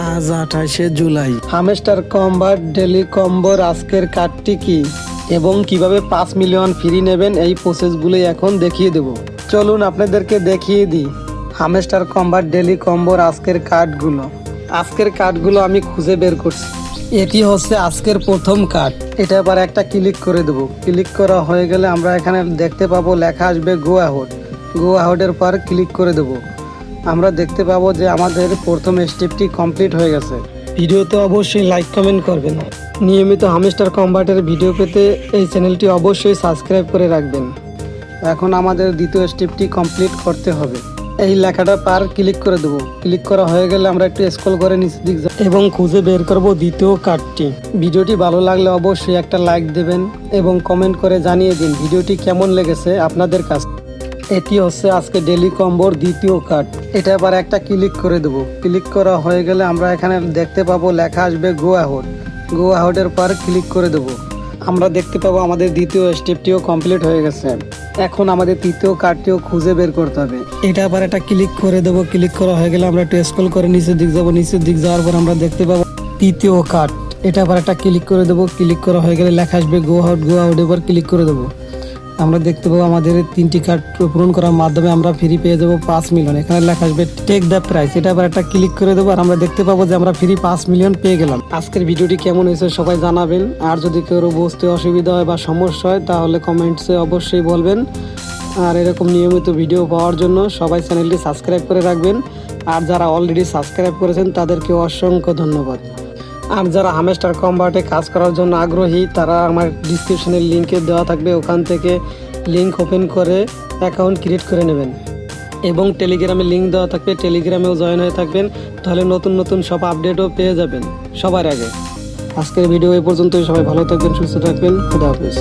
আজ 28শে July. Hamster কম্বার daily কম্বোর আজকের কার্ডটি কি এবং কিভাবে 5 মিলিয়ন ফ্রি নেবেন এই প্রসেসগুলোই এখন দেখিয়ে দেব। চলুন আপনাদেরকে দেখিয়ে দিই হামস্টার কম্বার ডেলি কম্বোর আজকের কার্ডগুলো আমি খুঁজে বের করছি। এটি হচ্ছে আজকের প্রথম কার্ড। এটা আবার একটা ক্লিক করে দেব। ক্লিক করা হয়ে গেলে আমরা এখানে দেখতে পাবো লেখা আসবে গো অ্যাহেডের পর ক্লিক করে দেব। আমরা দেখতে পাবো যে আমাদের প্রথম স্টেপটি কমপ্লিট হয়ে গেছে। ভিডিওতে অবশ্যই লাইক কমেন্ট করবেন। নিয়মিত হামস্টার কম্বাটের ভিডিও পেতে এই চ্যানেলটি অবশ্যই সাবস্ক্রাইব করে রাখবেন। এখন আমাদের দ্বিতীয় স্টেপটি কমপ্লিট করতে হবে। এই লেখাটা পার ক্লিক করে দেবো। ক্লিক করা হয়ে গেলে আমরা একটু স্ক্রল করে নিচের দিক যাব এবং খুঁজে বের করব দ্বিতীয় কার্ডটি। ভিডিওটি ভালো লাগলে অবশ্যই একটা লাইক দেবেন এবং কমেন্ট করে জানিয়ে দিন ভিডিওটি কেমন লেগেছে আপনাদের কাছে। এটি হচ্ছে আজকে ডেলি কম্বোর দ্বিতীয় কার্ড। এটা আবার একটা ক্লিক করে দেবো। ক্লিক করা হয়ে গেলে আমরা এখানে দেখতে পাবো লেখা আসবে গো অ্যাহেডের পর ক্লিক করে দেবো। আমরা দেখতে পাবো আমাদের দ্বিতীয় স্টেপটিও কমপ্লিট হয়ে গেছে। এখন আমাদের তৃতীয় কার্ডটিও খুঁজে বের করতে হবে। এটা আবার একটা ক্লিক করে দেবো। ক্লিক করা হয়ে গেলে আমরা একটু স্ক্রল করে নিচের দিক যাবো। নিচের দিক যাওয়ার পর আমরা দেখতে পাবো তৃতীয় কার্ড। এটা আবার একটা ক্লিক করে দেবো। ক্লিক করা হয়ে গেলে লেখা আসবে গো আউট এবার ক্লিক করে দেবো। আমরা দেখতে পাবো আমাদের 3টি কার্ড পূরণ করার মাধ্যমে আমরা ফ্রি পেয়ে যাবো 5 মিলিয়ন। এখানে লেখা আসবে টেক দ্য প্রাইস। এটা আবার একটা ক্লিক করে দেবো আর আমরা দেখতে পাবো যে আমরা ফ্রি 5 মিলিয়ন পেয়ে গেলাম। আজকের ভিডিওটি কেমন হয়েছে সবাই জানাবেন। আর যদি কেউ বুঝতে অসুবিধা হয় বা সমস্যা হয় তাহলে কমেন্টসে অবশ্যই বলবেন। আর এরকম নিয়মিত ভিডিও পাওয়ার জন্য সবাই চ্যানেলটি সাবস্ক্রাইব করে রাখবেন। আর যারা অলরেডি সাবস্ক্রাইব করেছেন তাদেরকে অসংখ্য ধন্যবাদ। আর যারা হামস্টার কম্বাটে কাজ করার জন্য আগ্রহী তারা আমার ডিসক্রিপশনের লিঙ্কে দেওয়া থাকবে, ওখান থেকে লিঙ্ক ওপেন করে অ্যাকাউন্ট ক্রিয়েট করে নেবেন এবং টেলিগ্রামে লিঙ্ক দেওয়া থাকবে, টেলিগ্রামেও জয়েন হয়ে থাকবেন। তাহলে নতুন নতুন সব আপডেটও পেয়ে যাবেন সবার আগে। আজকের ভিডিও এই পর্যন্তই। সবাই ভালো থাকবেন, সুস্থ থাকবেন। খুদা হাফেজ।